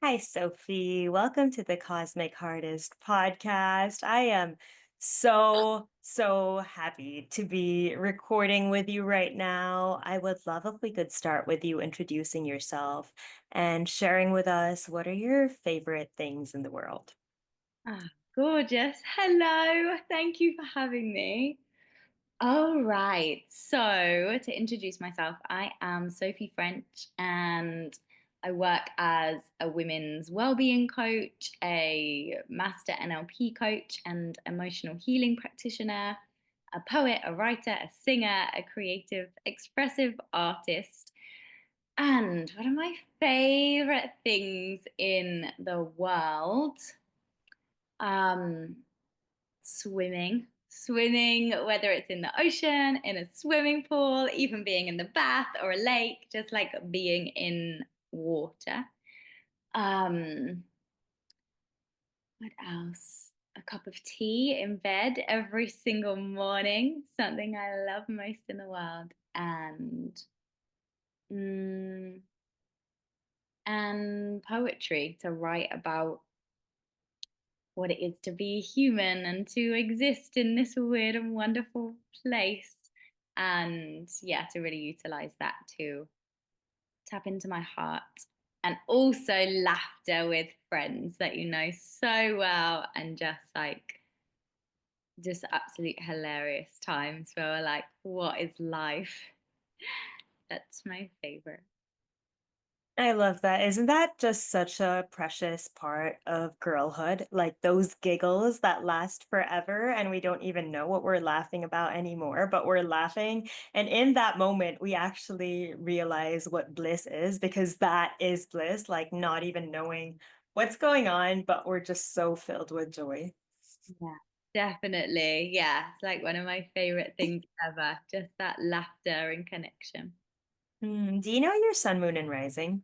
Hi, Sophie. Welcome to the Cosmic Heartist podcast. I am so happy to be recording with you right now. I would love if we could start with you introducing yourself and sharing with us what are your favorite things in the world. Ah, gorgeous. Hello. Thank you for having me. All right. So, to introduce myself, I am Sophie French and I work as a women's well-being coach, a master NLP coach and emotional healing practitioner, a poet, a writer, a singer, a creative, expressive artist. And one of my favorite things in the world um swimming, whether it's in the ocean, in a swimming pool, even being in the bath or a lake, just like being in water. um what else? A cup of tea in bed every single morning, something I love most in the world. And mm, and poetry, to write about what it is to be human and to exist in this weird and wonderful place. And yeah, to really utilize that to tap into my heart. And also laughter with friends that you know so well, and just absolute hilarious times where we're like, what is life? That's my favorite. I love that. Isn't that just such a precious part of girlhood? Like those giggles that last forever, and we don't even know what we're laughing about anymore, but we're laughing. And in that moment, we actually realize what bliss is because that is bliss, like not even knowing what's going on, but we're just so filled with joy. Yeah, definitely. Yeah, it's like one of my favorite things ever, just that laughter and connection. Do you know your sun, moon, and rising?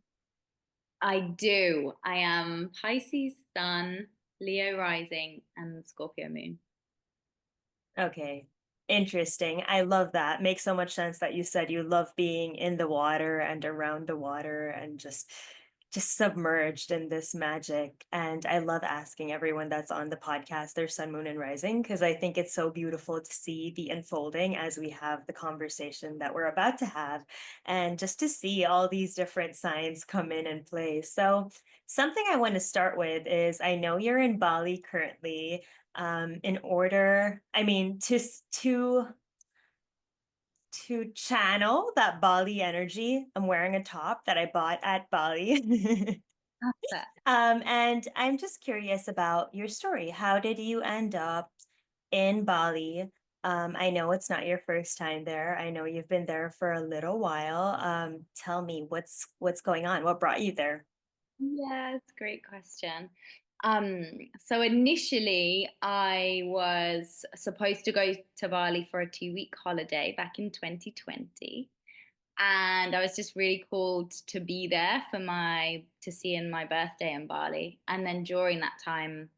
I do. I am Pisces sun, Leo rising, and Scorpio moon. Okay. Interesting. I love that. Makes so much sense that you said you love being in the water and around the water and just submerged in this magic. And I love asking everyone that's on the podcast their sun, moon, and rising because I think it's so beautiful to see the unfolding as we have the conversation that we're about to have and just to see all these different signs come in and play. So, something I want to start with is I know you're in Bali currently in order, I mean, to channel that Bali energy. I'm wearing a top that I bought at Bali. But And I'm just curious about your story. How did you end up in Bali? I know it's not your first time there. I know you've been there for a little while. Tell me what's going on? What brought you there? yeah, it's a great question. Um, so initially I was supposed to go to Bali for a 2-week holiday back in 2020. And I was just really called to be there for my to see in my birthday in Bali. And then during that time,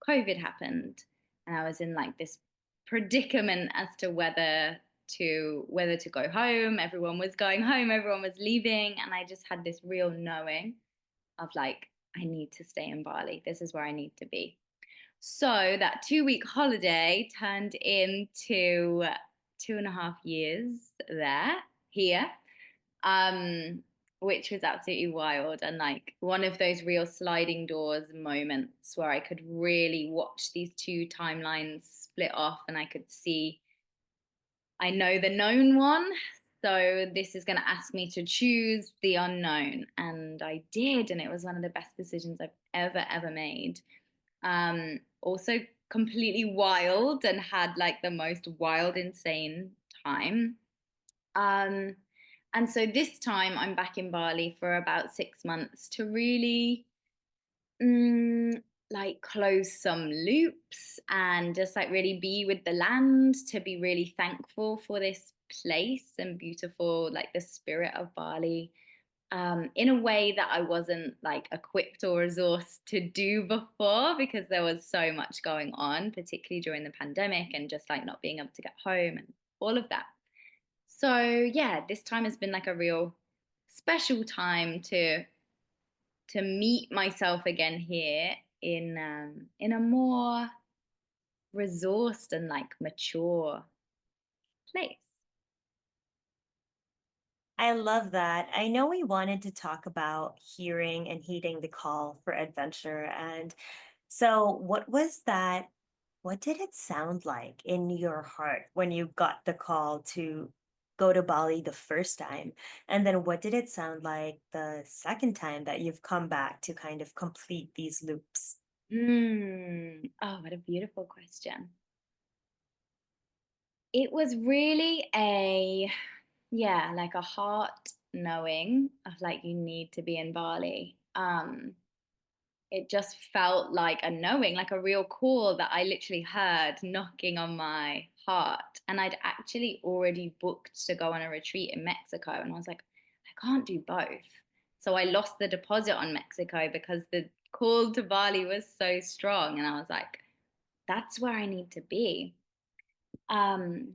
COVID happened, and I was in like this predicament as to whether to go home. Everyone was going home, everyone was leaving, and I just had this real knowing of like, I need to stay in Bali. This is where I need to be. So that 2-week holiday turned into 2.5 years there, here, um, which was absolutely wild. And like one of those real sliding doors moments where I could really watch these two timelines split off and I could see I know the known one. So this is going to ask me to choose the unknown. And I did. And it was one of the best decisions I've ever made. Also, completely wild and had like the most wild, insane time. Um, and so this time I'm back in Bali for about 6 months to really mm, like close some loops and just like really be with the land, to be really thankful for this place and beautiful, like the spirit of Bali. In a way that I wasn't like equipped or resourced to do before because there was so much going on, particularly during the pandemic and just like not being able to get home and all of that. So yeah, this time has been like a real special time to to meet myself again here in a more resourced and like mature place. I love that. I know we wanted to talk about hearing and heeding the call for adventure. And so, what was that? What did it sound like in your heart when you got the call to go to Bali the first time? And then, what did it sound like the second time that you've come back to kind of complete these loops? Oh, what a beautiful question. It was really yeah, like a heart knowing of like you need to be in Bali. It just felt like a knowing, like a real call that I literally heard knocking on my heart. And I'd actually already booked to go on a retreat in Mexico. And I was like, I can't do both. So I lost the deposit on Mexico because the call to Bali was so strong. And I was like, that's where I need to be. Um,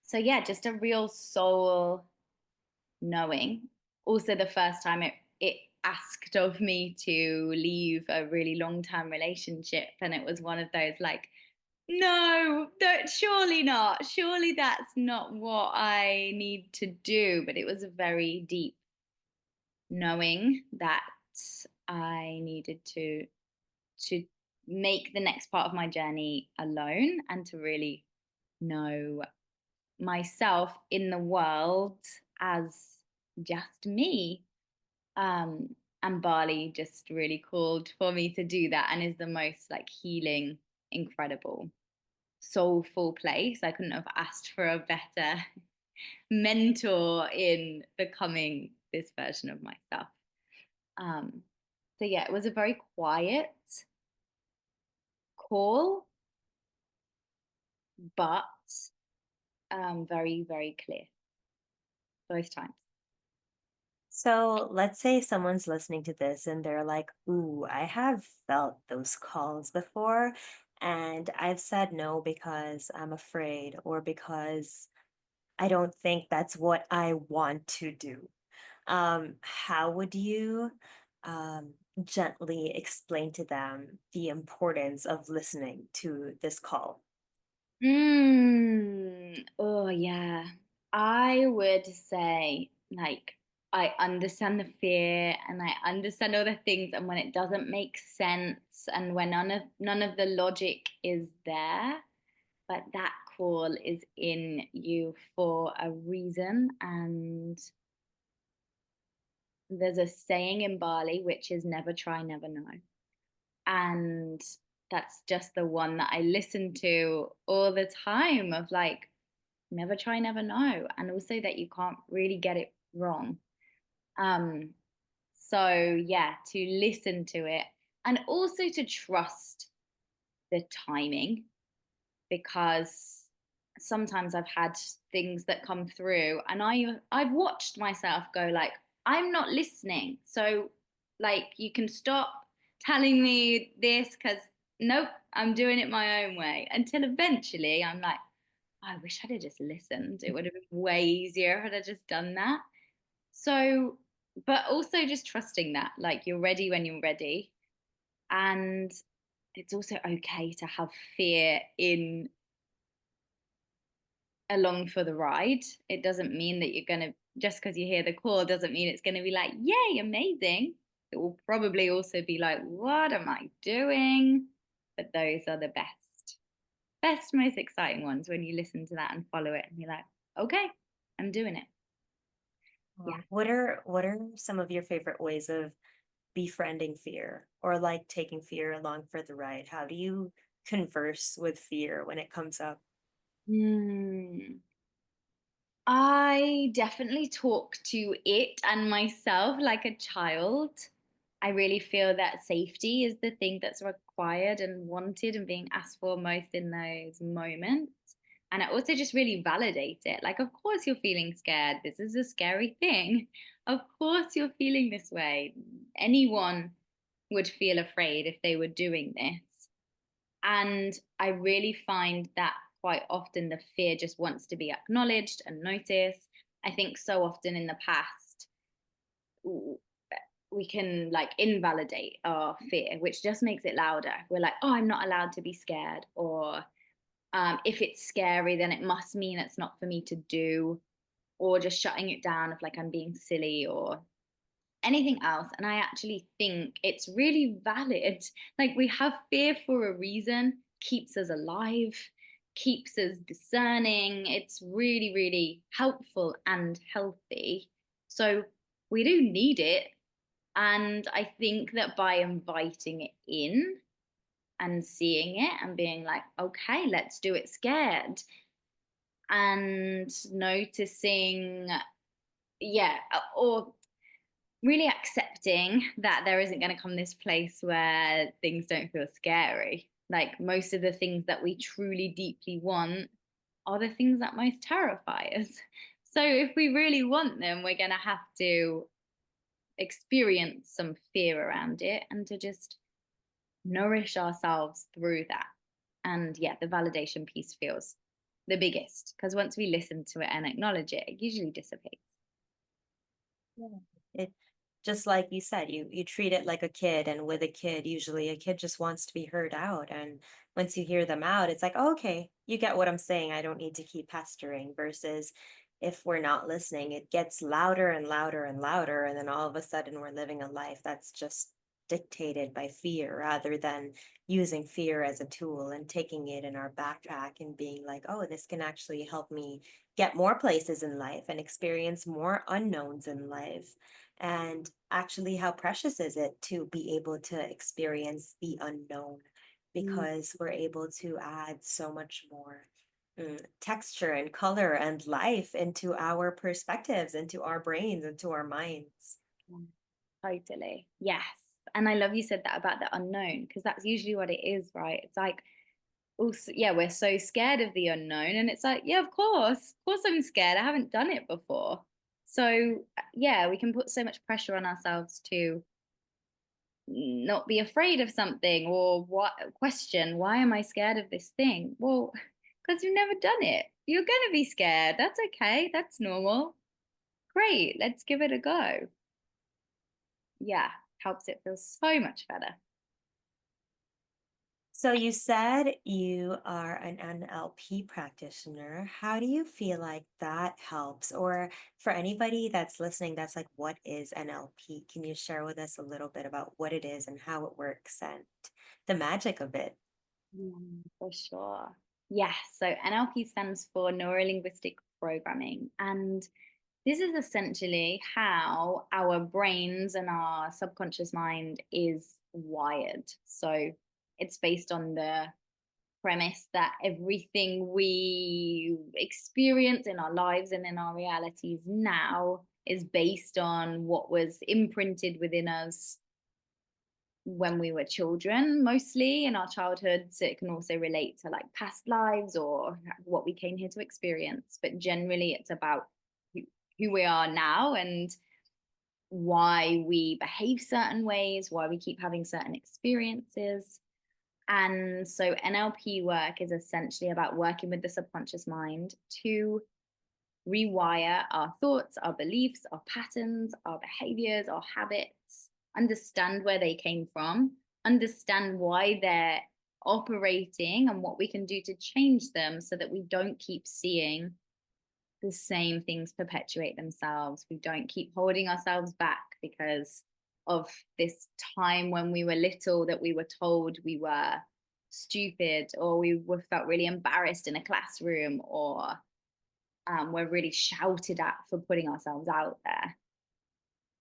so yeah, just a real soul knowing. Also, the first time it asked of me to leave a really long term relationship, and it was one of those like, no, surely not. Surely that's not what I need to do. But it was a very deep knowing that I needed to make the next part of my journey alone and to really know myself in the world as just me. Um, and Bali just really called for me to do that and is the most like healing, incredible, soulful place. I couldn't have asked for a better mentor in becoming this version of myself. Um, so yeah, it was a very quiet call, but very, very clear both times. So let's say someone's listening to this and they're like, ooh, I have felt those calls before, and I've said no because I'm afraid or because I don't think that's what I want to do. How would you gently explain to them the importance of listening to this call? Oh, yeah. I would say, like, I understand the fear and I understand all the things, and when it doesn't make sense and when none of the logic is there, but that call is in you for a reason. And there's a saying in Bali which is never try, never know. And that's just the one that I listen to all the time of like, never try, never know. And also that you can't really get it wrong. Um, so yeah, to listen to it and also to trust the timing, because sometimes I've had things that come through and I've watched myself go like, I'm not listening. So like you can stop telling me this because nope, I'm doing it my own way, until eventually I'm like, I wish I'd have just listened. It would have been way easier had I just done that. So, but also just trusting that, like you're ready when you're ready. And it's also okay to have fear in along for the ride. It doesn't mean that you're going to, just because you hear the call, doesn't mean it's going to be like, yay, amazing. It will probably also be like, what am I doing? But those are the best, most exciting ones when you listen to that and follow it and you're like, okay, I'm doing it. Yeah. What are some of your favorite ways of befriending fear or like taking fear along for the ride? How do you converse with fear when it comes up? Hmm. I definitely talk to it and myself like a child. I really feel that safety is the thing that's required and wanted and being asked for most in those moments. And I also just really validate it. Like, of course, you're feeling scared. This is a scary thing. Of course, you're feeling this way. Anyone would feel afraid if they were doing this. And I really find that quite often the fear just wants to be acknowledged and noticed. I think so often in the past, we can like invalidate our fear, which just makes it louder. We're like, oh, I'm not allowed to be scared. Or if it's scary, then it must mean it's not for me to do. Or just shutting it down of like I'm being silly or anything else. And I actually think it's really valid. Like we have fear for a reason, keeps us alive, keeps us discerning. It's really, really helpful and healthy. So we do need it. And I think that by inviting it in and seeing it and being like, okay, let's do it scared, and noticing, yeah, or really accepting that there isn't going to come this place where things don't feel scary. Like most of the things that we truly deeply want are the things that most terrify us. So if we really want them, we're going to have to experience some fear around it and to just nourish ourselves through that. And yeah, the validation piece feels the biggest because once we listen to it and acknowledge it, it usually dissipates. Yeah. It just like you said, you treat it like a kid, and with a kid, usually a kid just wants to be heard out. And once you hear them out, it's like, oh, okay, you get what I'm saying. I don't need to keep pestering. Versus if we're not listening, it gets louder and louder and louder, and then all of a sudden we're living a life that's just dictated by fear rather than using fear as a tool and taking it in our backpack and being like, oh, this can actually help me get more places in life and experience more unknowns in life. And actually, how precious is it to be able to experience the unknown, Mm. because we're able to add so much more texture and color and life into our perspectives, into our brains, into our minds. Totally. Yes. And I love you said that about the unknown because that's usually what it is, right? It's like, also, yeah, we're so scared of the unknown. And it's like, yeah, of course I'm scared. I haven't done it before. So, yeah, we can put so much pressure on ourselves to not be afraid of something or what question, why am I scared of this thing? Well, because you've never done it. You're going to be scared. That's okay. That's normal. Great. Let's give it a go. Yeah, helps it feel so much better. So you said you are an NLP practitioner. How do you feel like that helps? Or for anybody that's listening, that's like, what is NLP? Can you share with us a little bit about what it is and how it works and the magic of it? For sure. Yes. So NLP stands for Neuro Linguistic Programming. And this is essentially how our brains and our subconscious mind is wired. So it's based on the premise that everything we experience in our lives and in our realities now is based on what was imprinted within us when we were children, mostly in our childhoods. It can also relate to like past lives or what we came here to experience. But generally, it's about who we are now and why we behave certain ways, why we keep having certain experiences. And so NLP work is essentially about working with the subconscious mind to rewire our thoughts, our beliefs, our patterns, our behaviors, our habits, understand where they came from, understand why they're operating and what we can do to change them so that we don't keep seeing the same things perpetuate themselves. We don't keep holding ourselves back because of this time when we were little that we were told we were stupid or we were felt really embarrassed in a classroom or we're really shouted at for putting ourselves out there.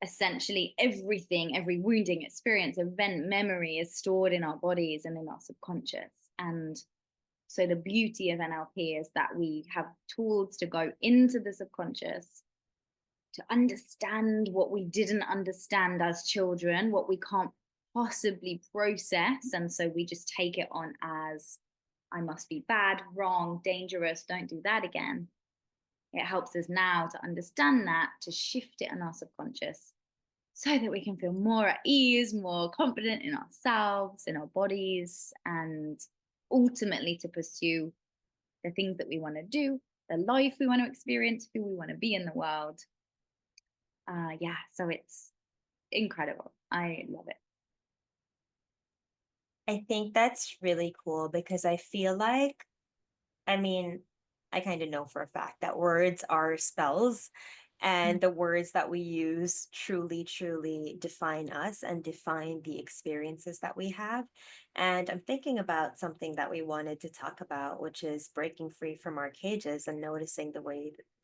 Essentially, everything, every wounding experience, event, memory is stored in our bodies and in our subconscious. And so, the beauty of NLP is that we have tools to go into the subconscious to understand what we didn't understand as children, what we can't possibly process. And so, we just take it on as I must be bad, wrong, dangerous, don't do that again. It helps us now to understand that, to shift it in our subconscious so that we can feel more at ease, more confident in ourselves, in our bodies, and ultimately to pursue the things that we want to do, the life we want to experience, who we want to be in the world. Yeah, so incredible. I love it. I think that's really cool because I feel like, I mean, I kind of know for a fact that words are spells, and the words that we use truly, truly define us and define the experiences that we have. And I'm thinking about something that we wanted to talk about, which is breaking free from our cages and noticing the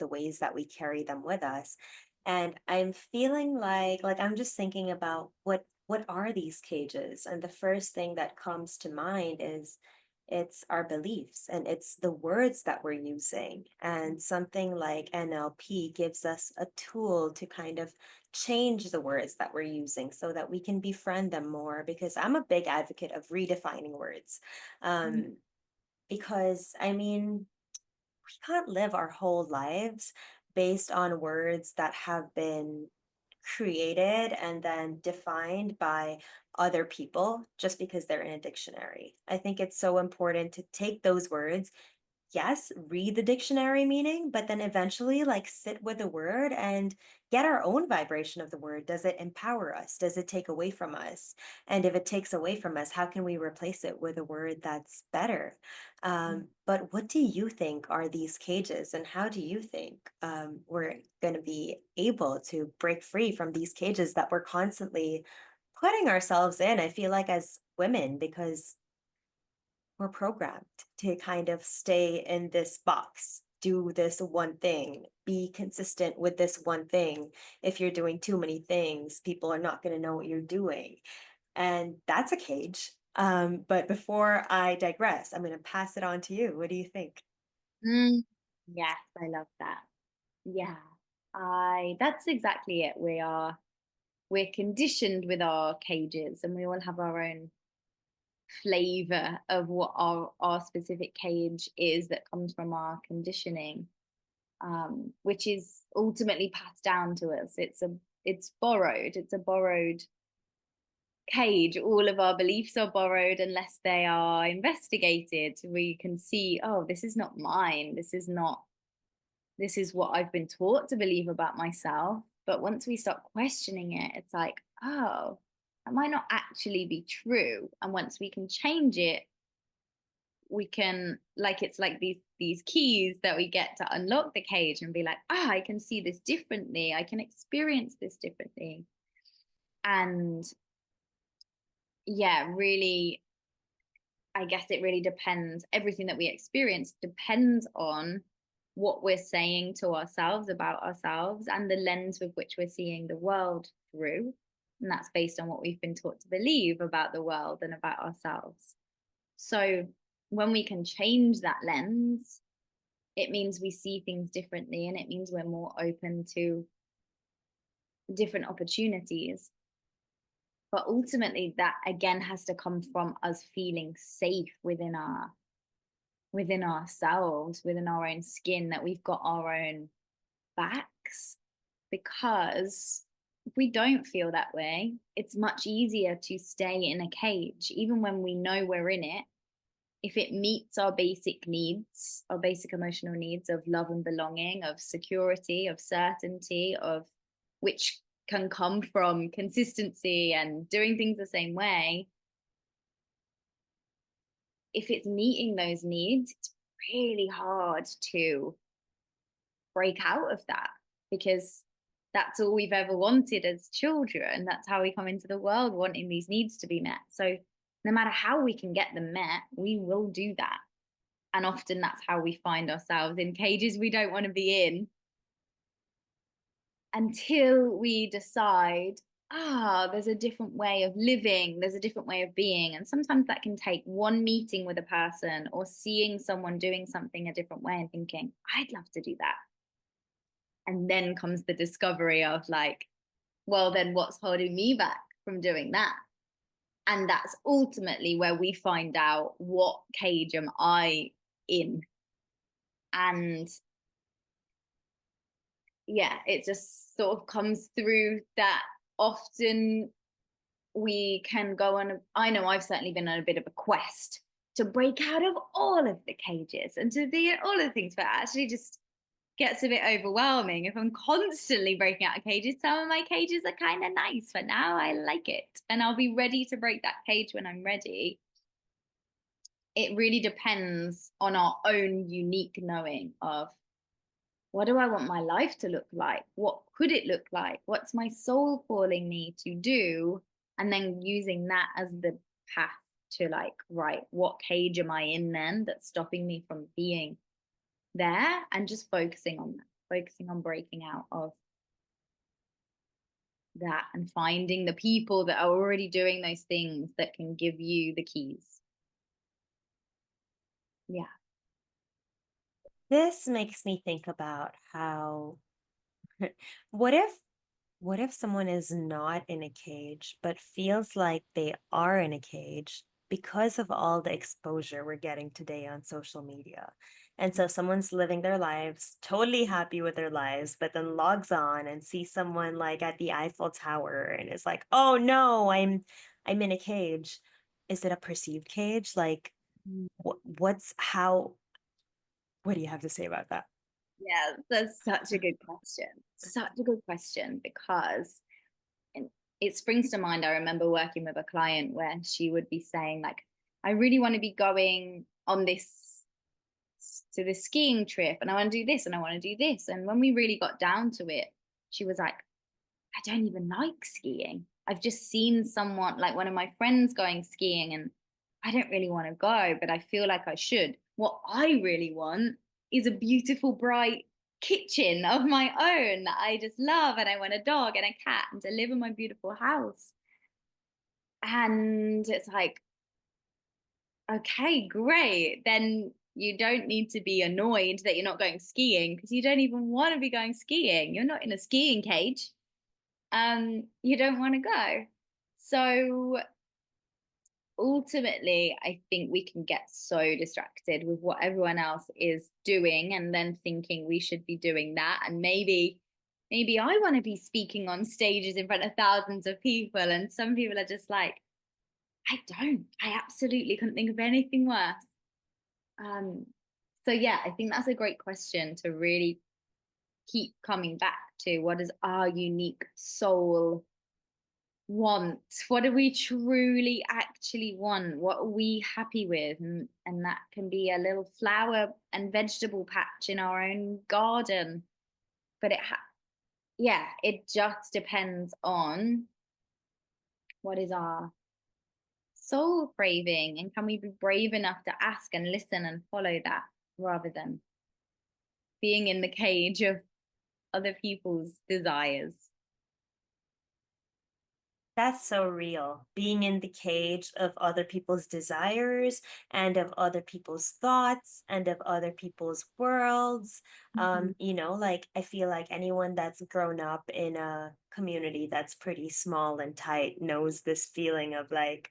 ways that we carry them with us. And I'm feeling like I'm just thinking about what are these cages? And the first thing that comes to mind is it's our beliefs and it's the words that we're using. And something like NLP gives us a tool to kind of change the words that we're using so that we can befriend them more. Because I'm a big advocate of redefining words. Mm. Um, because I mean, we can't live our whole lives based on words that have been created and then defined by other people just because they're in a dictionary. I think it's so important to take those words, yes, read the dictionary meaning, but then eventually like sit with the word and get our own vibration of the word. Does it empower us? Does it take away from us? And if it takes away from us, how can we replace it with a word that's better? But what do you think are these cages, and how do you think we're going to be able to break free from these cages that we're constantly putting ourselves in? I feel like as women, because we're programmed to kind of stay in this box, do this one thing, be consistent with this one thing. If you're doing too many things, people are not going to know what you're doing. And that's a cage. But before I digress, I'm going to pass it on to you. What do you think? Mm. Yes, I love that. Yeah. I That's exactly it. We're conditioned with our cages, and we all have our own flavor of what our specific cage is that comes from our conditioning, which is ultimately passed down to us. It's borrowed. It's a borrowed cage. All of our beliefs are borrowed unless they are investigated. We can see, oh, this is not mine. This is what I've been taught to believe about myself. But once we start questioning it, it's like, oh, that might not actually be true. And once we can change it, we can, like, it's like these keys that we get to unlock the cage and be like, ah, I can see this differently. I can experience this differently. And yeah, really, I guess it really depends. Everything that we experience depends on what we're saying to ourselves about ourselves and the lens with which we're seeing the world through. And that's based on what we've been taught to believe about the world and about ourselves. So when we can change that lens, it means we see things differently, and it means we're more open to different opportunities. But ultimately, that again has to come from us feeling safe within ourselves, within our own skin, that we've got our own backs. Because if we don't feel that way, it's much easier to stay in a cage, even when we know we're in it. If it meets our basic needs, our basic emotional needs of love and belonging, of security, of certainty, of which can come from consistency and doing things the same way, if it's meeting those needs, it's really hard to break out of that, because that's all we've ever wanted as children. That's how we come into the world, wanting these needs to be met. So no matter how we can get them met, we will do that. And often that's how we find ourselves in cages we don't want to be in, until we decide, there's a different way of living, there's a different way of being. And sometimes that can take one meeting with a person or seeing someone doing something a different way and thinking, I'd love to do that. And then comes the discovery of, like, well, then what's holding me back from doing that? And that's ultimately where we find out, what cage am I in? And yeah, it just sort of comes through that often we can go on. I know I've certainly been on a bit of a quest to break out of all of the cages and to be all of the things, but actually just gets a bit overwhelming if I'm constantly breaking out of cages. Some of my cages are kind of nice for now. I like it. And I'll be ready to break that cage when I'm ready. It really depends on our own unique knowing of what do I want my life to look like? What could it look like? What's my soul calling me to do? And then using that as the path to like, right, what cage am I in then that's stopping me from being there? And just focusing on that, focusing on breaking out of that and finding the people that are already doing those things that can give you the keys. Yeah. This makes me think about how what if what if someone is not in a cage but feels like they are in a cage because of all the exposure we're getting today on social media? And so someone's living their lives, totally happy with their lives, but then logs on and sees someone like at the Eiffel Tower and is like, "Oh no, I'm in a cage." Is it a perceived cage? Like what's how what do you have to say about that? Yeah, that's such a good question. Such a good question because and it springs to mind. I remember working with a client where she would be saying, like, I really want to be going on this to this skiing trip and I want to do this and I want to do this. And when we really got down to it, she was like, I don't even like skiing. I've just seen someone like one of my friends going skiing and I don't really want to go, but I feel like I should. What I really want is a beautiful, bright kitchen of my own that I just love. And I want a dog and a cat and to live in my beautiful house. And it's like, okay, great. Then you don't need to be annoyed that you're not going skiing because you don't even want to be going skiing. You're not in a skiing cage. You don't want to go. So ultimately, I think we can get so distracted with what everyone else is doing and then thinking we should be doing that. And maybe I want to be speaking on stages in front of thousands of people. And some people are just like, I don't. I absolutely couldn't think of anything worse. Um, so yeah, I think that's a great question to really keep coming back to what is our unique soul want? What do we truly actually want? What are we happy with? And that can be a little flower and vegetable patch in our own garden. But yeah, it just depends on what is our soul craving and can we be brave enough to ask and listen and follow that rather than being in the cage of other people's desires. That's so real. Being in the cage of other people's desires and of other people's thoughts and of other people's worlds. Mhm. Like I feel like anyone that's grown up in a community that's pretty small and tight knows this feeling of like,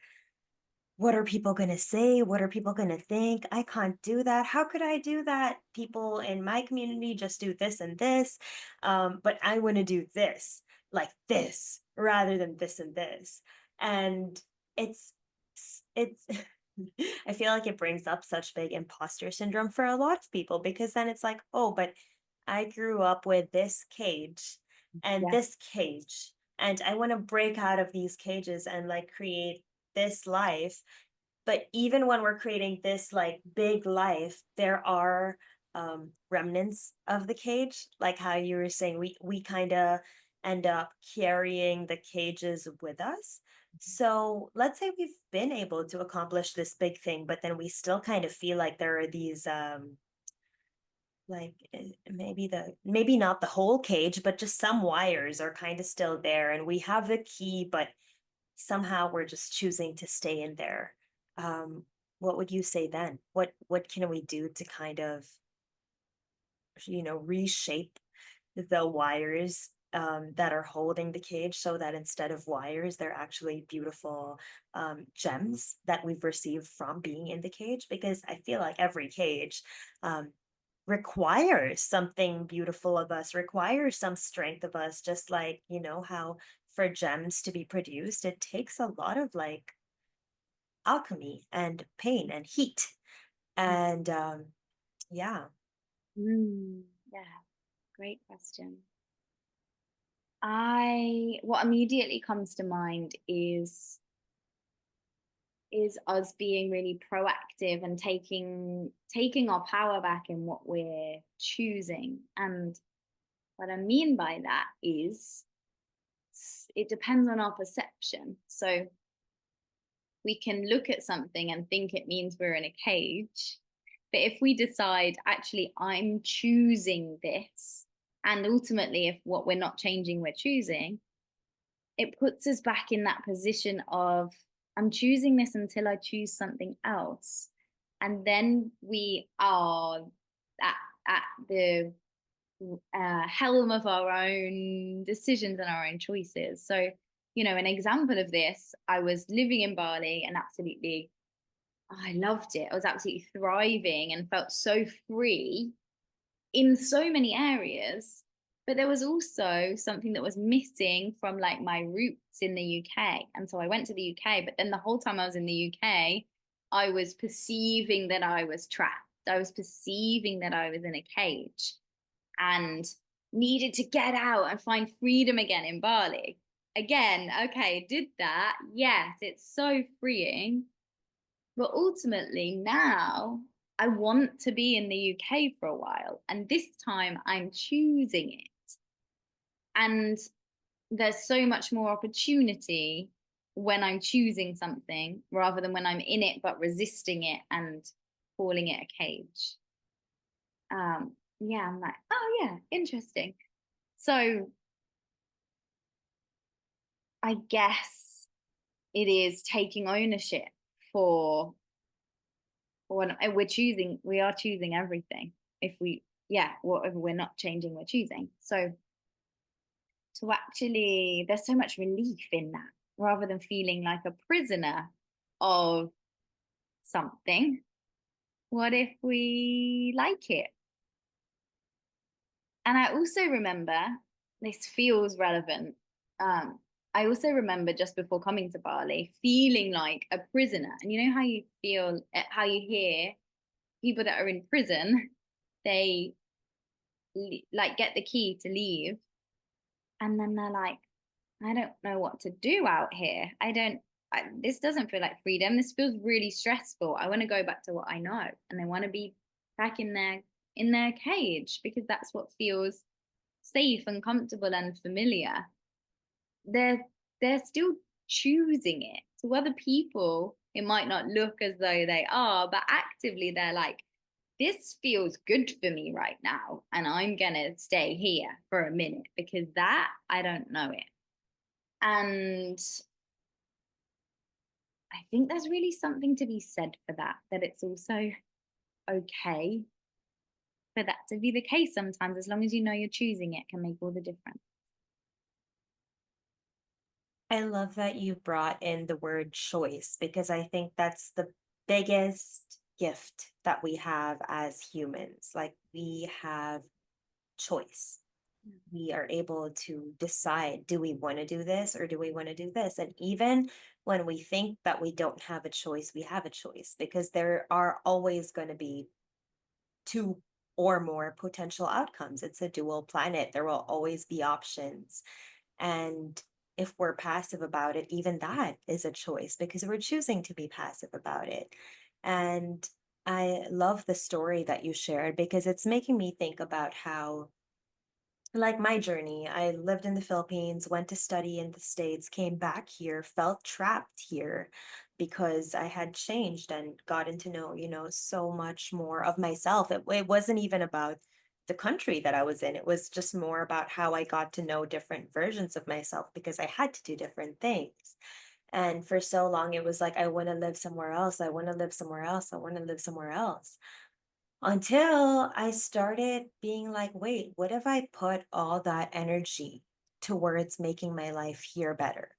what are people going to say? What are people going to think? I can't do that. How could I do that? People in my community just do this and this. But I want to do this, like this, rather than this and this. And it's, it's, I feel like it brings up such big imposter syndrome for a lot of people because then it's like, oh, but I grew up with this cage and Yeah. this cage, and I want to break out of these cages and like create this life. But even when we're creating this like big life, there are remnants of the cage, like how you were saying, we kind of end up carrying the cages with us. So let's say we've been able to accomplish this big thing, but then we still kind of feel like there are these like maybe not the whole cage, but just some wires are kind of still there, and we have the key, but somehow we're just choosing to stay in there. Um, what would you say then? What can we do to kind of, reshape the wires that are holding the cage so that instead of wires, they're actually beautiful gems that we've received from being in the cage? Because I feel like every cage um, requires something beautiful of us, requires some strength of us, just like, how for gems to be produced, it takes a lot of like alchemy and pain and heat. And yeah. Mm, yeah. Great question. I what immediately comes to mind is us being really proactive and taking our power back in what we're choosing. And what I mean by that is it depends on our perception. So we can look at something and think it means we're in a cage. But if we decide, actually, I'm choosing this, and ultimately, if what we're not changing, we're choosing, it puts us back in that position of, I'm choosing this until I choose something else. And then we are at, at the helm of our own decisions and our own choices. So, an example of this, I was living in Bali and absolutely, I loved it. I was absolutely thriving and felt so free in so many areas. But there was also something that was missing from like my roots in the UK. And so I went to the UK, but then the whole time I was in the UK, I was perceiving that I was trapped. I was perceiving that I was in a cage and needed to get out and find freedom again in Bali. Again, okay, did that. Yes, it's so freeing. But ultimately, now I want to be in the UK for a while. And this time I'm choosing it. And there's so much more opportunity when I'm choosing something rather than when I'm in it but resisting it and calling it a cage. Yeah, I'm like, oh yeah, interesting. So I guess it is taking ownership for when we are choosing everything. If we, yeah, whatever we're not changing, we're choosing. So to actually, there's so much relief in that rather than feeling like a prisoner of something. What if we like it? And I also remember, this feels relevant. I also remember just before coming to Bali feeling like a prisoner. And you know how you feel, how you hear people that are in prison, they like get the key to leave. And then they're like, I don't know what to do out here. This doesn't feel like freedom. This feels really stressful. I want to go back to what I know. And they want to be back in their cage because that's what feels safe and comfortable and familiar. They're they're still choosing it. To other people, it might not look as though they are, but actively they're like, this feels good for me right now, and I'm gonna stay here for a minute because that I don't know it. And I think there's really something to be said for that, that it's also okay for that to be the case sometimes, as long as you know you're choosing it, can make all the difference. I love that you brought in the word choice because I think that's the biggest gift that we have as humans. Like we have choice. We are able to decide, do we want to do this or do we want to do this? And even when we think that we don't have a choice, we have a choice because there are always going to be two or more potential outcomes. It's a dual planet. There will always be options. And if we're passive about it, even that is a choice because we're choosing to be passive about it. And I love the story that you shared because it's making me think about how, like my journey, I lived in the Philippines, went to study in the States, came back here, felt trapped here because I had changed and gotten to know, so much more of myself. It wasn't even about the country that I was in. It was just more about how I got to know different versions of myself because I had to do different things. And for so long, it was like, I want to live somewhere else. I want to live somewhere else. I want to live somewhere else. Until I started being like, wait, what if I put all that energy towards making my life here better?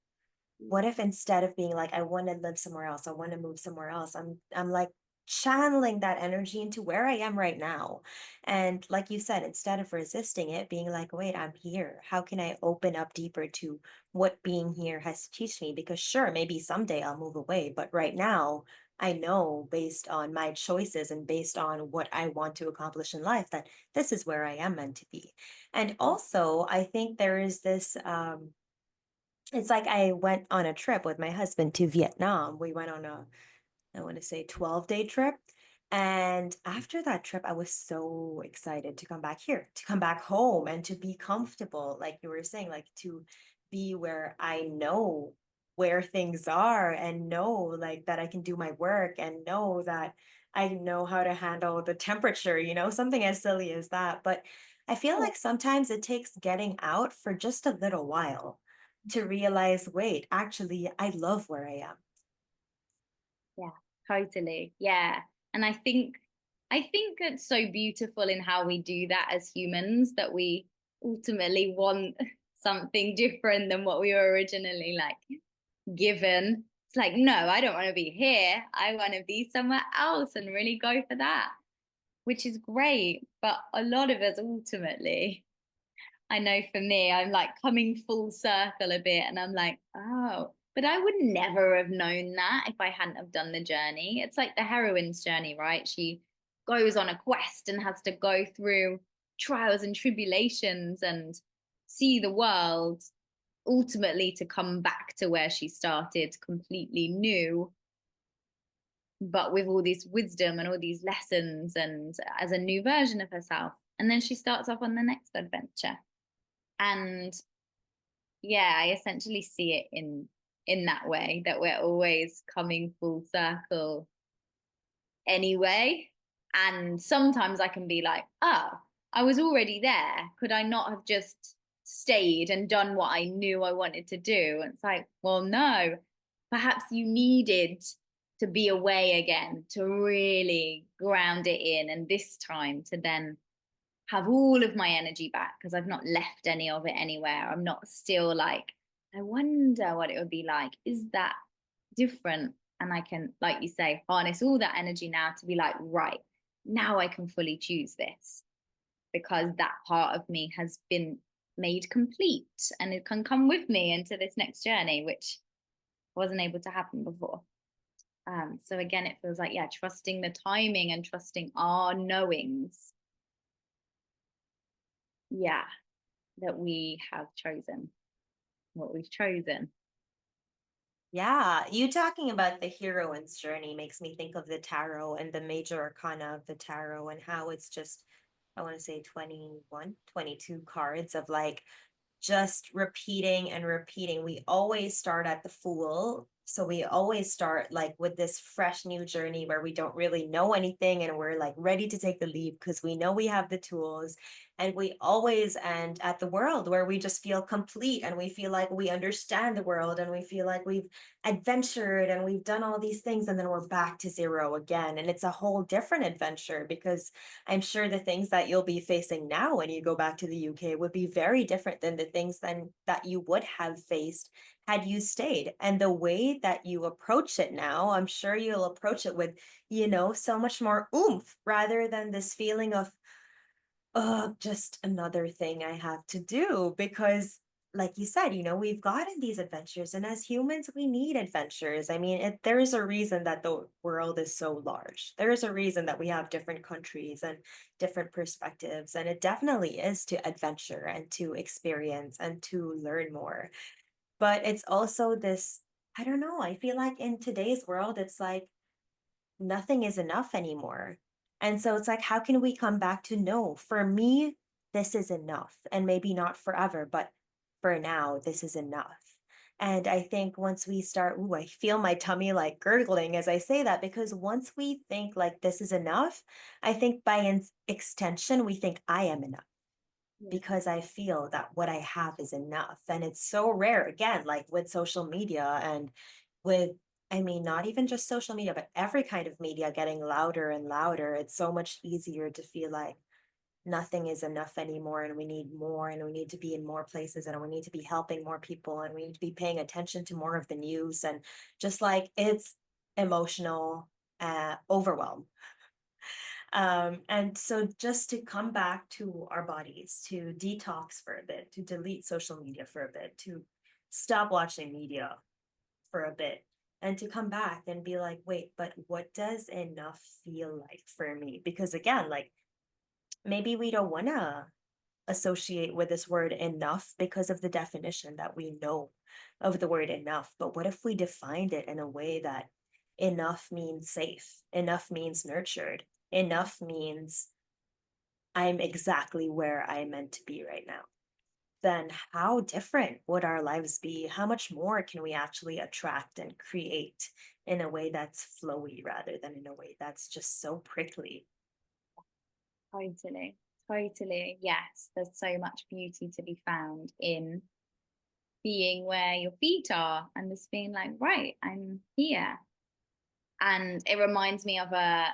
What if instead of being like, I want to live somewhere else, I want to move somewhere else, I'm like channeling that energy into where I am right now. And like you said, instead of resisting it, being like, wait, I'm here. How can I open up deeper to what being here has to teach me? Because sure, maybe someday I'll move away, but right now I know based on my choices and based on what I want to accomplish in life that this is where I am meant to be. And also, I think there is this it's like I went on a trip with my husband to Vietnam. We went on a, I want to say, 12-day trip. And after that trip, I was so excited to come back here, to come back home and to be comfortable, like you were saying, like to be where I know where things are and know like that I can do my work and know that I know how to handle the temperature, something as silly as that. But I feel Oh, like sometimes it takes getting out for just a little while to realize, wait, actually, I love where I am. yeah, totally. Yeah. And I think it's so beautiful in how we do that as humans, that we ultimately want something different than what we were originally like given. It's like, no, I don't want to be here. I want to be somewhere else and really go for that, which is great. But a lot of us ultimately, I know for me, I'm like coming full circle a bit and I'm like, oh, but I would never have known that if I hadn't have done the journey. It's like the heroine's journey, right? She goes on a quest and has to go through trials and tribulations and see the world, ultimately to come back to where she started completely new, but with all this wisdom and all these lessons and as a new version of herself. And then she starts off on the next adventure. And yeah, I essentially see it in that way, that we're always coming full circle anyway. And sometimes I can be like, oh, I was already there. Could I not have just stayed and done what I knew I wanted to do? And it's like, well, no, perhaps you needed to be away again to really ground it in. And this time to then have all of my energy back because I've not left any of it anywhere. I'm not still like, I wonder what it would be like. Is that different? And I can, like you say, harness all that energy now to be like, right, now I can fully choose this because that part of me has been made complete and it can come with me into this next journey, which wasn't able to happen before. So again, it feels like, yeah, trusting the timing and trusting our knowings. Yeah, that we have chosen what we've chosen. Yeah, you talking about the heroine's journey makes me think of the tarot and the major arcana of the tarot and how it's just, I want to say 21, 22 cards of like just repeating and repeating. We always start at the Fool. So we always start like with this fresh new journey where we don't really know anything and we're like ready to take the leap because we know we have the tools. And we always end at the World where we just feel complete and we feel like we understand the world and we feel like we've adventured and we've done all these things. And then we're back to zero again. And it's a whole different adventure because I'm sure the things that you'll be facing now when you go back to the UK would be very different than the things then that you would have faced had you stayed. And the way that you approach it now, I'm sure you'll approach it with, so much more oomph rather than this feeling of, oh, just another thing I have to do because like you said, we've gotten these adventures, and as humans, we need adventures. I mean, there is a reason that the world is so large. There is a reason that we have different countries and different perspectives, and it definitely is to adventure and to experience and to learn more. But it's also this, I don't know, I feel like in today's world, it's like nothing is enough anymore. And so it's like, how can we come back to no, for me, this is enough. And maybe not forever, but for now, this is enough. And I think once we start, ooh, I feel my tummy like gurgling as I say that, because once we think like this is enough, I think by extension, we think I am enough Yeah. because I feel that what I have is enough. And it's so rare, again, like with social media and with, I mean, not even just social media, but every kind of media getting louder and louder. It's so much easier to feel like nothing is enough anymore and we need more and we need to be in more places and we need to be helping more people and we need to be paying attention to more of the news and just like it's emotional overwhelm. And so just to come back to our bodies, to detox for a bit, to delete social media for a bit, to stop watching media for a bit. and to come back and be like, wait, but what does enough feel like for me? Because again, like maybe we don't want to associate with this word enough because of the definition that we know of the word enough. But what if we defined it in a way that enough means safe, enough means nurtured, enough means I'm exactly where I'm meant to be right now? Then how different would our lives be? How much more can we actually attract and create in a way that's flowy rather than in a way that's just so prickly? Totally, totally. Yes, there's so much beauty to be found in being where your feet are and just being like, right, I'm here. And it reminds me of a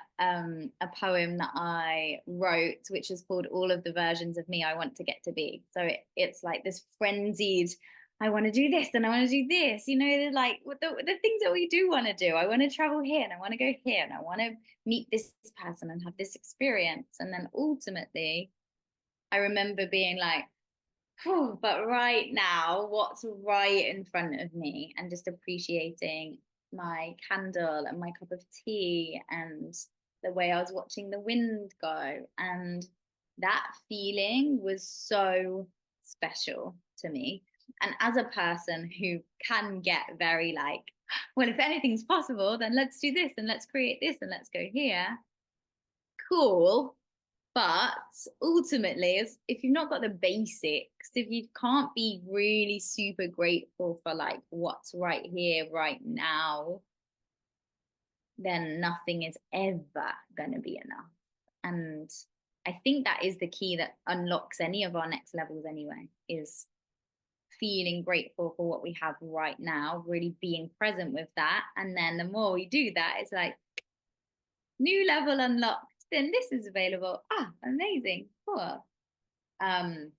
poem that I wrote, which is called "All of the Versions of Me I Want to Get to Be." So it's like this frenzied, I want to do this and I want to do this. You know, like the things that we do want to do. I want to travel here and I want to go here and I want to meet this person and have this experience. And then ultimately, I remember being like, "Whew, but right now, what's right in front of me?" And just appreciating my candle and my cup of tea and the way I was watching the wind go. And that feeling was so special to me. And as a person who can get very like, well, if anything's possible, then let's do this and let's create this and let's go here. Cool. But ultimately, if you've not got the basics, if you can't be really super grateful for like what's right here, right now, then nothing is ever going to be enough. And I think that is the key that unlocks any of our next levels anyway, is feeling grateful for what we have right now, really being present with that. And then the more we do that, it's like new level unlocked. Then this is available. Ah, amazing. Cool. Um,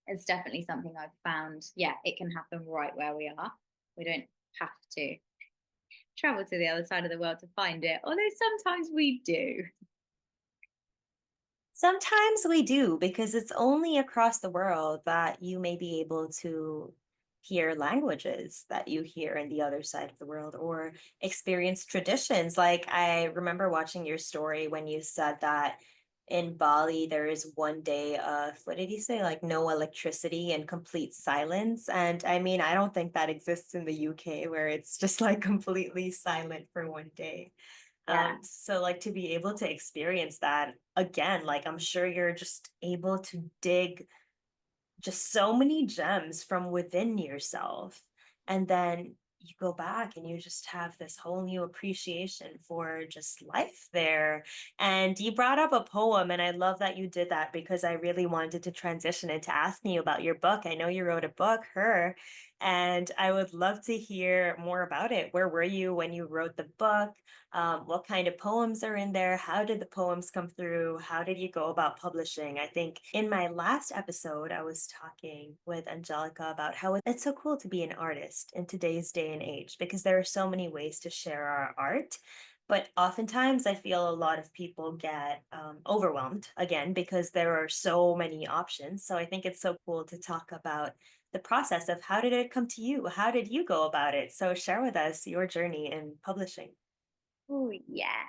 it's definitely something I've found. Yeah, it can happen right where we are. We don't have to travel to the other side of the world to find it, although sometimes we do. Sometimes we do because it's only across the world that you may be able to hear languages that you hear in the other side of the world or experience traditions. Like I remember watching your story when you said that in Bali there is one day of what did you say? Like no electricity and complete silence. And I mean, I don't think that exists in the UK where it's just like completely silent for one day. Yeah. So like to be able to experience that again, like I'm sure you're just able to dig just so many gems from within yourself. And then you go back and you just have this whole new appreciation for just life there. And you brought up a poem, and I love that you did that because I really wanted to transition into asking you about your book. I know you wrote a book, Her, and I would love to hear more about it. Where were you when you wrote the book? What kind of poems are in there? How did the poems come through? How did you go about publishing? I think in my last episode, I was talking with Angelica about how it's so cool to be an artist in today's day and age because there are so many ways to share our art. But oftentimes, I feel a lot of people get overwhelmed again because there are so many options. So I think it's so cool to talk about the process of how did it come to you? How did you go about it? So share with us your journey in publishing. Oh, yeah.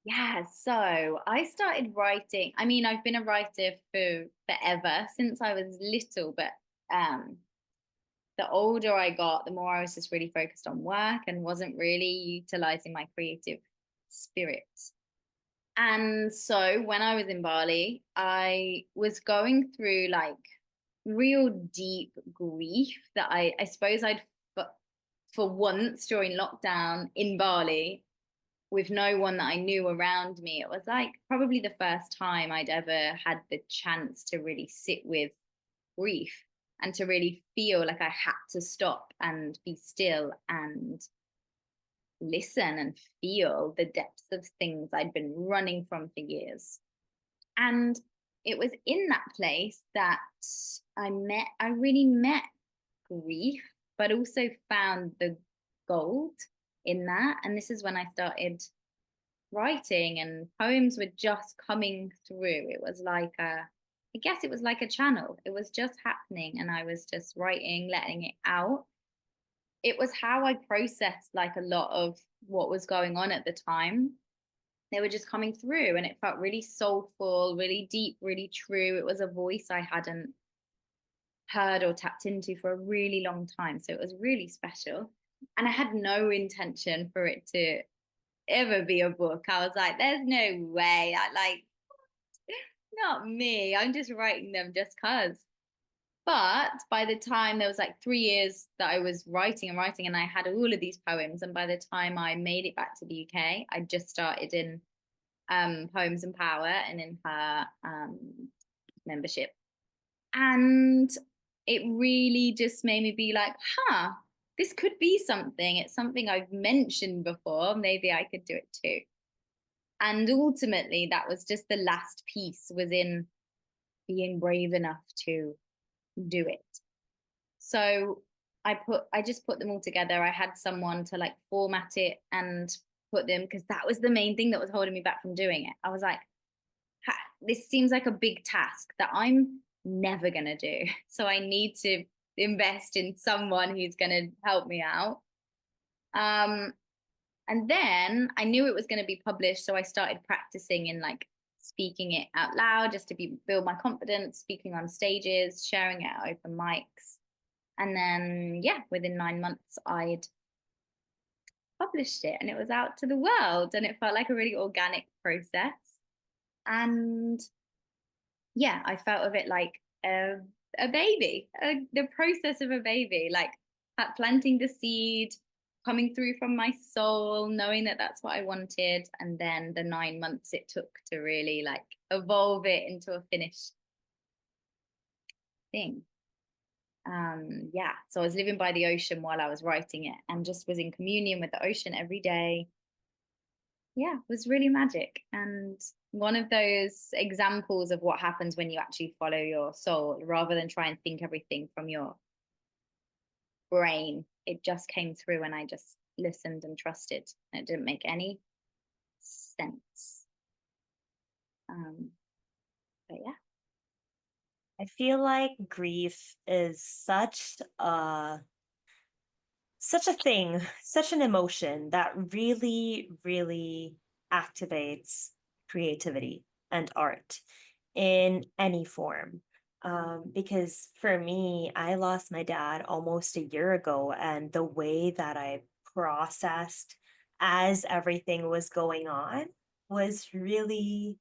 Yeah. So I started writing. I mean, I've been a writer for forever since I was little, but um, the older I got, the more I was just really focused on work and wasn't really utilizing my creative spirit. And so when I was in Bali, I was going through like real deep grief that I suppose for once during lockdown in Bali, with no one that I knew around me, it was like probably the first time I'd ever had the chance to really sit with grief and to really feel like I had to stop and be still and listen and feel the depths of things I'd been running from for years. And it was in that place that I really met grief, but also found the gold in that. And this is when I started writing, and poems were just coming through. It was like I guess it was like a channel. It was just happening, and I was just writing, letting it out. it was how I processed like a lot of what was going on at the time. They were just coming through and it felt really soulful, really deep, really true. It was a voice I hadn't heard or tapped into for a really long time. So it was really special. And I had no intention for it to ever be a book. I was like, there's no way. Like, not me. I'm just writing them just because. But by the time there was like 3 years that I was writing, and I had all of these poems. And by the time I made it back to the UK, I just started in Poems and Power and in her membership. And it really just made me be like, huh, this could be something. It's something I've mentioned before. Maybe I could do it too. And ultimately, that was just the last piece was in being brave enough to do it. So I just put them all together. I had someone to like format it and put them because that was the main thing that was holding me back from doing it. I was like, this seems like a big task that I'm never going to do. So I need to invest in someone who's going to help me out. Um, and then I knew it was going to be published. So I started practicing in like speaking it out loud just to build my confidence, speaking on stages, sharing it at open mics. And then, yeah, within 9 months, I'd published it and it was out to the world. And it felt like a really organic process. And yeah, I felt of it like a baby, the process of a baby, like planting the seed, coming through from my soul, knowing that that's what I wanted. And then the 9 months it took to really like evolve it into a finished thing. Yeah, so I was living by the ocean while I was writing it and just was in communion with the ocean every day. Yeah, it was really magic. And one of those examples of what happens when you actually follow your soul rather than try and think everything from your brain. It just came through and I just listened and trusted. And it didn't make any sense. Um, but yeah. I feel like grief is such a thing, such an emotion that really, really activates creativity and art in any form. Because for me, I lost my dad almost a year ago, and the way that I processed as everything was going on was really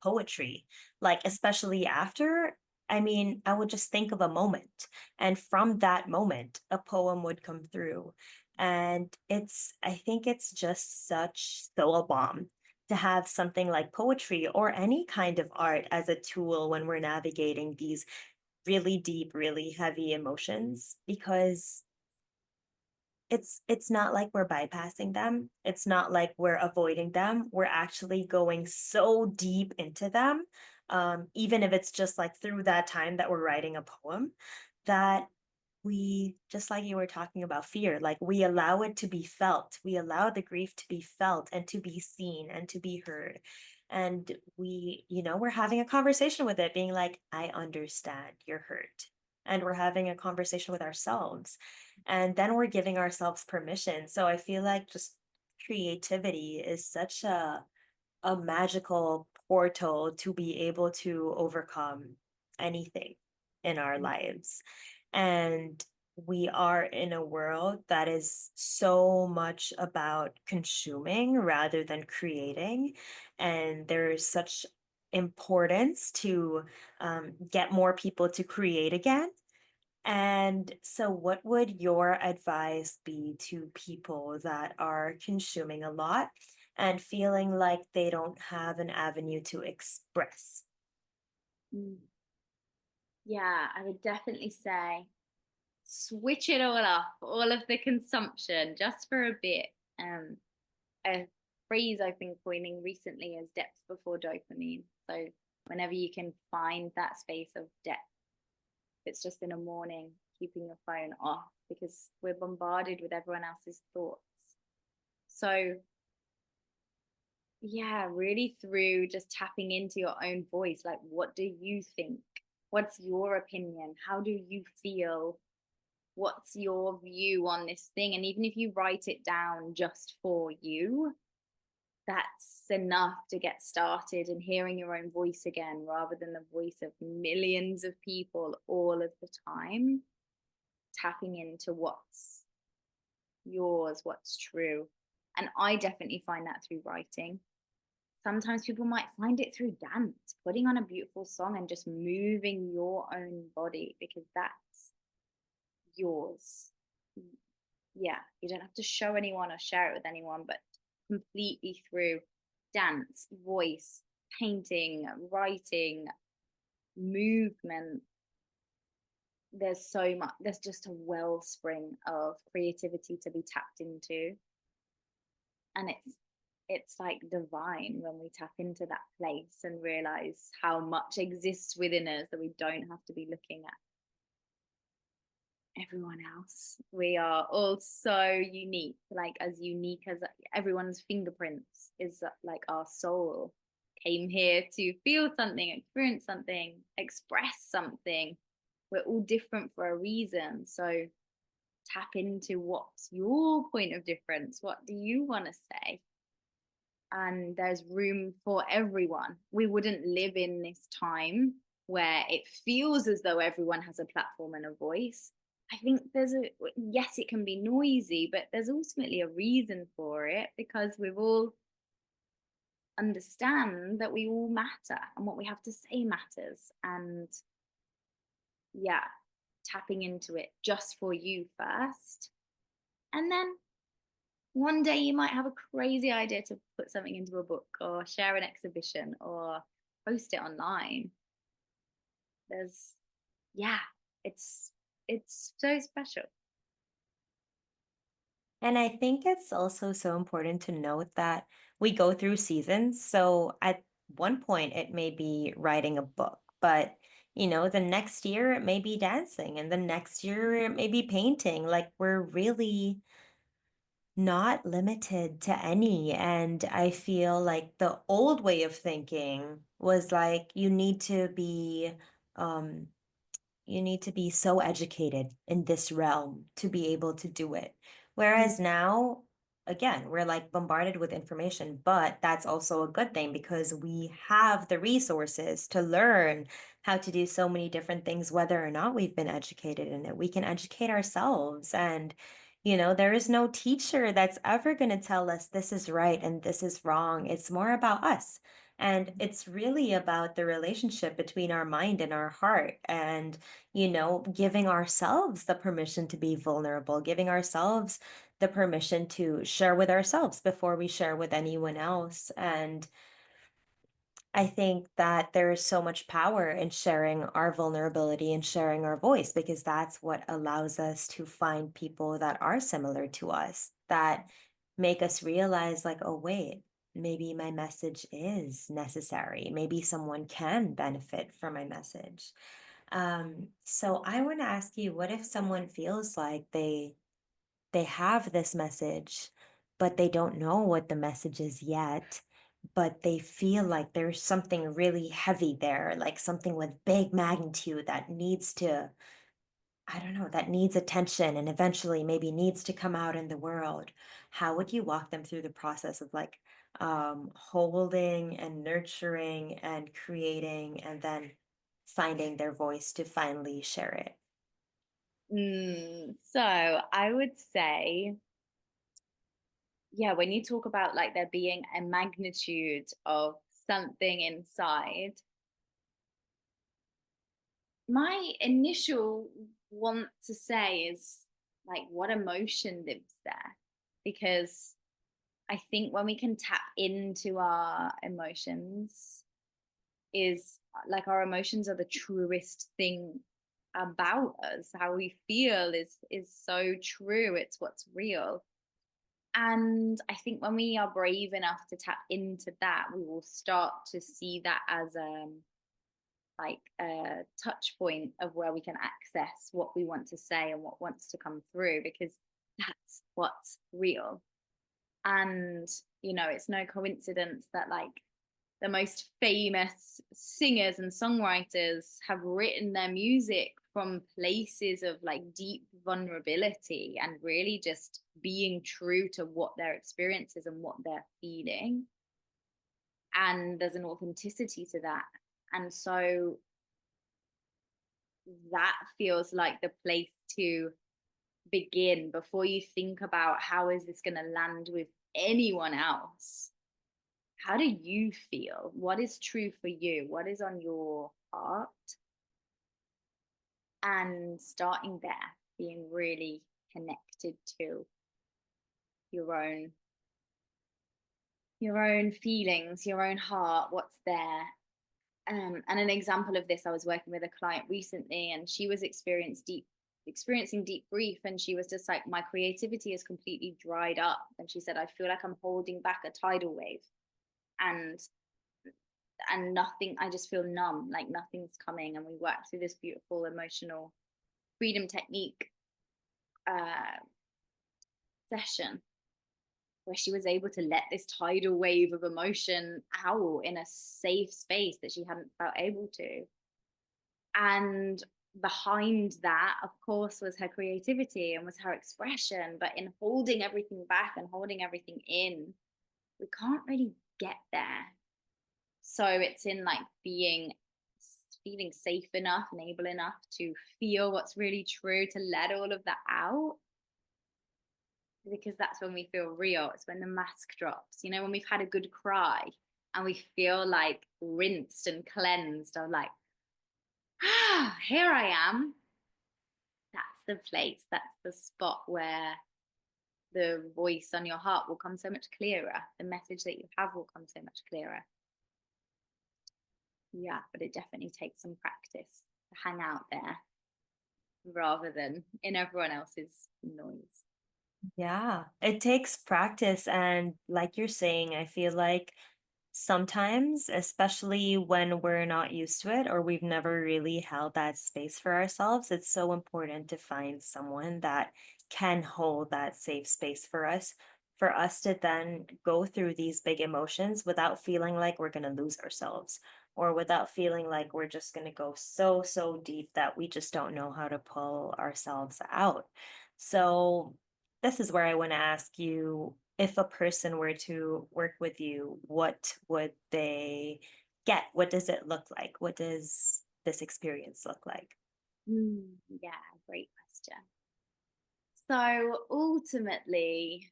poetry. Like, especially after, I mean, I would just think of a moment, and from that moment, a poem would come through. And I think it's just such soul balm to have something like poetry or any kind of art as a tool when we're navigating these really deep, really heavy emotions, because it's not like we're bypassing them. It's not like we're avoiding them. We're actually going so deep into them, even if it's just like through that time that we're writing a poem, that we, just like you were talking about fear, like we allow it to be felt. We allow the grief to be felt and to be seen and to be heard. And we're having a conversation with it, being like, I understand you're hurt. And we're having a conversation with ourselves. And then we're giving ourselves permission. So I feel like just creativity is such a magical portal to be able to overcome anything in our lives. And we are in a world that is so much about consuming rather than creating. And there's such importance to get more people to create again. And so, what would your advice be to people that are consuming a lot and feeling like they don't have an avenue to express? Mm. Yeah, I would definitely say switch it all up, all of the consumption just for a bit. A phrase I've been coining recently is depth before dopamine. So whenever you can find that space of depth, it's just in a morning, keeping your phone off because we're bombarded with everyone else's thoughts. So yeah, really through just tapping into your own voice, like what do you think? What's your opinion? How do you feel? what's your view on this thing? And even if you write it down just for you, that's enough to get started and hearing your own voice again rather than the voice of millions of people all of the time. Tapping into what's yours, what's true. And I definitely find that through writing. Sometimes people might find it through dance, putting on a beautiful song and just moving your own body because that's yours. Yeah, you don't have to show anyone or share it with anyone, but completely through dance, voice, painting, writing, movement. There's so much, there's just a wellspring of creativity to be tapped into. And it's like divine when we tap into that place and realize how much exists within us that we don't have to be looking at everyone else. We are all so unique as everyone's fingerprints is like our soul came here to feel something, experience something, express something. We're all different for a reason. So tap into what's your point of difference. What do you want to say? And there's room for everyone. We wouldn't live in this time where it feels as though everyone has a platform and a voice. I think yes, it can be noisy, but there's ultimately a reason for it because we've all understand that we all matter and what we have to say matters. And yeah, tapping into it just for you first. And then one day you might have a crazy idea to put something into a book or share an exhibition or post it online. There's, yeah, it's it's so special. And I think it's also so important to note that we go through seasons. So at one point, it may be writing a book, but the next year it may be dancing, and the next year it may be painting. Like we're really not limited to any. And I feel like the old way of thinking was like um, you need to be so educated in this realm to be able to do it. Mm. Whereas now, again, we're like bombarded with information, but that's also a good thing because we have the resources to learn how to do so many different things, whether or not we've been educated in it. We can educate ourselves. And, there is no teacher that's ever going to tell us this is right and this is wrong. It's more about us. And it's really about the relationship between our mind and our heart. And giving ourselves the permission to be vulnerable, giving ourselves the permission to share with ourselves before we share with anyone else. And I think that there is so much power in sharing our vulnerability and sharing our voice because that's what allows us to find people that are similar to us, that make us realize, like, oh, wait, maybe my message is necessary. Maybe someone can benefit from my message. So I want to ask you, what if someone feels like they have this message, but they don't know what the message is yet, but they feel like there's something really heavy there, like something with big magnitude that needs to, I don't know, that needs attention and eventually maybe needs to come out in the world. How would you walk them through the process of like holding and nurturing and creating and then finding their voice to finally share it? So I would say, yeah, when you talk about like there being a magnitude of something inside, my initial want to say is like, what emotion lives there? Because I think when we can tap into our emotions, is like our emotions are the truest thing about us. How we feel is so true. It's what's real. And I think when we are brave enough to tap into that, we will start to see that as like a touch point of where we can access what we want to say and what wants to come through because that's what's real. And it's no coincidence that like the most famous singers and songwriters have written their music from places of like deep vulnerability and really just being true to what their experience is and what they're feeling. And there's an authenticity to that. And so that feels like the place to begin before you think about how is this going to land with anyone else. How do you feel? What is true for you? What is on your heart? And starting there, being really connected to your own feelings, your own heart, what's there. And an example of this, I was working with a client recently, and she was experiencing deep grief, and she was just like, my creativity is completely dried up, and she said, I feel like I'm holding back a tidal wave, and nothing, I just feel numb, like nothing's coming. And we worked through this beautiful emotional freedom technique uh, session where she was able to let this tidal wave of emotion out in a safe space that she hadn't felt able to. And behind that, of course, was her creativity and was her expression. But in holding everything back and holding everything in, we can't really get there. So it's in like feeling safe enough and able enough to feel what's really true, to let all of that out, because that's when we feel real. It's when the mask drops, you know, when we've had a good cry and we feel like rinsed and cleansed. I'm like, ah, here I am. That's the place, that's the spot where the voice on your heart will come so much clearer. The message that you have will come so much clearer. Yeah, but it definitely takes some practice to hang out there rather than in everyone else's noise. Yeah, it takes practice. And like you're saying, I feel like sometimes, especially when we're not used to it or we've never really held that space for ourselves, it's so important to find someone that can hold that safe space for us to then go through these big emotions without feeling like we're going to lose ourselves or without feeling like we're just going to go so, so deep that we just don't know how to pull ourselves out. So, this is where I want to ask you, if a person were to work with you, what would they get? What does it look like? What does this experience look like? Yeah, great question. So ultimately,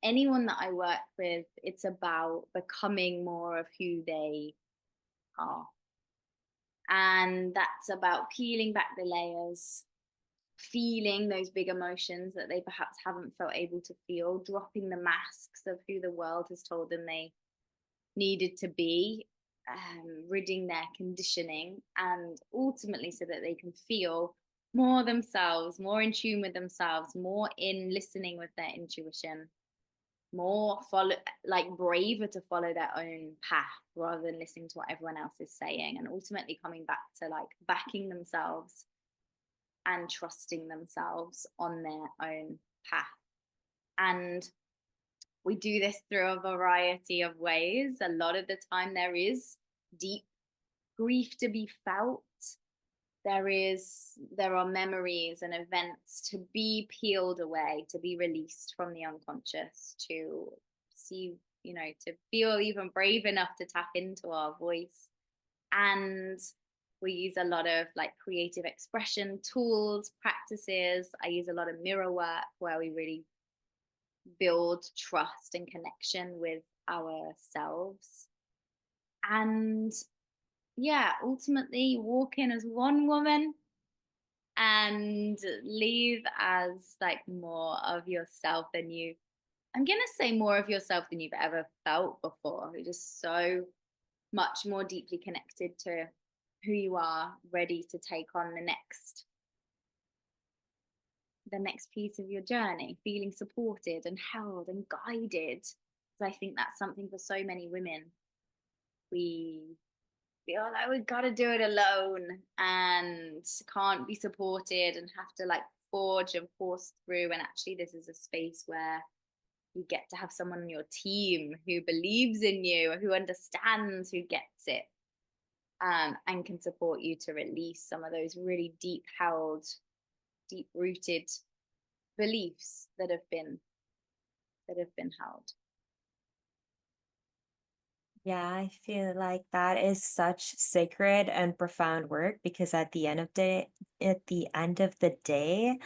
anyone that I work with, it's about becoming more of who they are. And that's about peeling back the layers, feeling those big emotions that they perhaps haven't felt able to feel, dropping the masks of who the world has told them they needed to be, ridding their conditioning, and ultimately so that they can feel more themselves, more in tune with themselves, more in listening with their intuition, more follow, like braver to follow their own path rather than listening to what everyone else is saying, and ultimately coming back to like backing themselves and trusting themselves on their own path. And we do this through a variety of ways. A lot of the time, there is deep grief to be felt. There are memories and events to be peeled away, to be released from the unconscious, to see, you know, to feel even brave enough to tap into our voice. And we use a lot of like creative expression tools, practices. I use a lot of mirror work where we really build trust and connection with ourselves. And yeah, ultimately walk in as one woman and leave as like more of yourself than I'm going to say more of yourself than you've ever felt before. You're just so much more deeply connected to who you are, ready to take on the next piece of your journey, feeling supported and held and guided. Because I think that's something for so many women. We feel like we've got to do it alone and can't be supported and have to like forge and force through. And actually, this is a space where you get to have someone on your team who believes in you, who understands, who gets it. and can support you to release some of those really deep held, deep rooted beliefs that have been held. Yeah, I feel like that is such sacred and profound work because at the end of the day,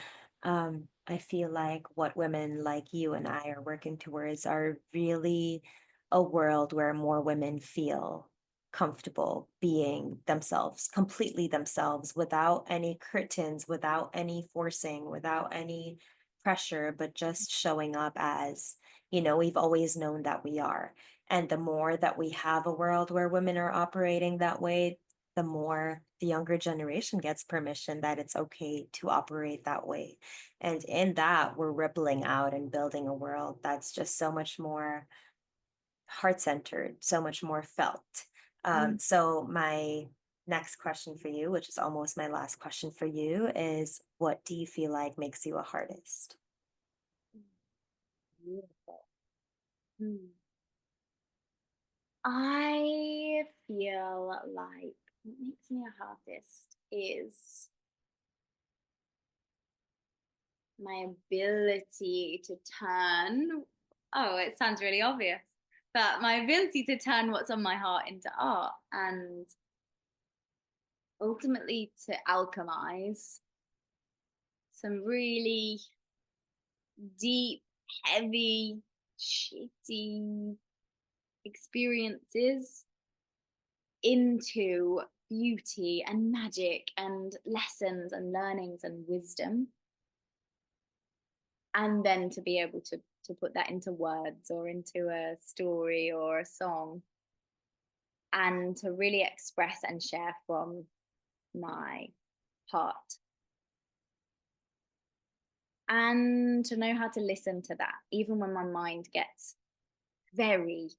I feel like what women like you and I are working towards are really a world where more women feel comfortable being themselves, completely themselves, without any curtains, without any forcing, without any pressure, but just showing up as, we've always known that we are. And the more that we have a world where women are operating that way, the more the younger generation gets permission that it's okay to operate that way. And in that, we're rippling out and building a world that's just so much more heart centered, so much more felt. Mm. So, my next question for you, which is almost my last question for you, is what do you feel like makes you a artist? Beautiful. Mm. I feel like what makes me a artist is my ability to turn, oh, it sounds really obvious, but my ability to turn what's on my heart into art and ultimately to alchemize some really deep, heavy, shitty experiences into beauty and magic and lessons and learnings and wisdom, and then to be able to put that into words or into a story or a song, and to really express and share from my heart, and to know how to listen to that even when my mind gets very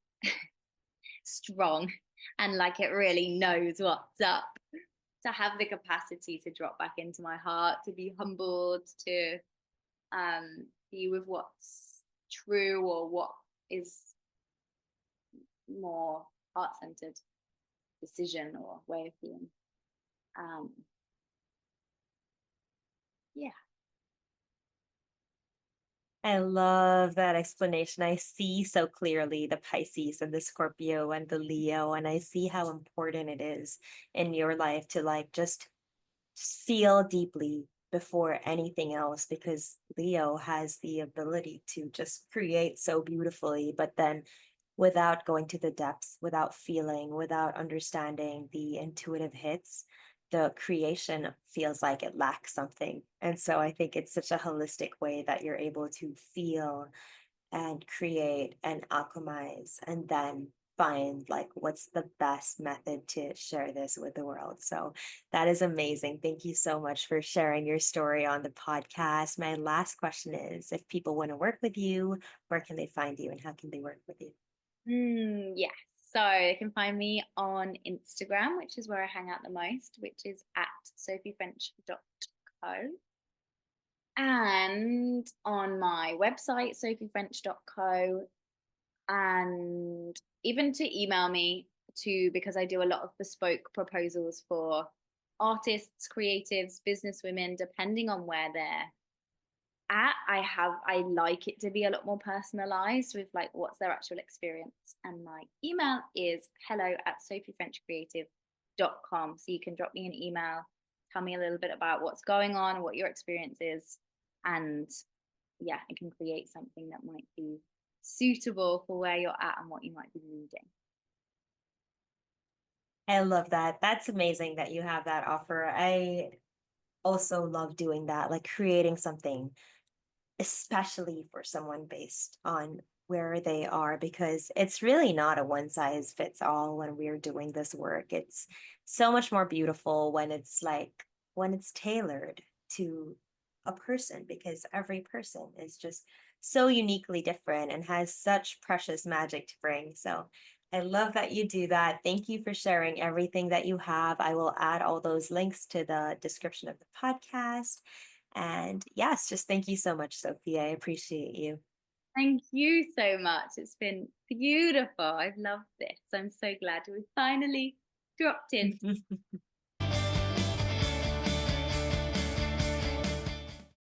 strong and like it really knows what's up, to have the capacity to drop back into my heart, to be humbled, to be with what's true or what is more heart centered decision or way of being. Um, yeah. I love that explanation. I see so clearly the Pisces and the Scorpio and the Leo, and I see how important it is in your life to like just feel deeply before anything else because Leo has the ability to just create so beautifully, but then without going to the depths, without feeling, without understanding the intuitive hits, the creation feels like it lacks something. And so I think it's such a holistic way that you're able to feel and create and alchemize and then find like what's the best method to share this with the world. So that is amazing. Thank you so much for sharing your story on the podcast. My last question is if people want to work with you, where can they find you and how can they work with you? Yes. So you can find me on Instagram, which is where I hang out the most, which is at sophiefrench.co. And on my website, sophiefrench.co. And even to email me to, because I do a lot of bespoke proposals for artists, creatives, business women, depending on where they're at. I like it to be a lot more personalized with like what's their actual experience. And my email is hello@sophiefrenchcreative.com. So you can drop me an email, tell me a little bit about what's going on, what your experience is, and yeah, I can create something that might be suitable for where you're at and what you might be needing. I love that. That's amazing that you have that offer. I also love doing that, like creating something especially for someone based on where they are, because it's really not a one size fits all when we're doing this work. It's so much more beautiful when it's like when it's tailored to a person, because every person is just so uniquely different and has such precious magic to bring. So I love that you do that. Thank you for sharing everything that you have. I will add all those links to the description of the podcast. And yes, just thank you so much, Sophie. I appreciate you. Thank you so much. It's been beautiful. I've loved this. I'm so glad we finally dropped in.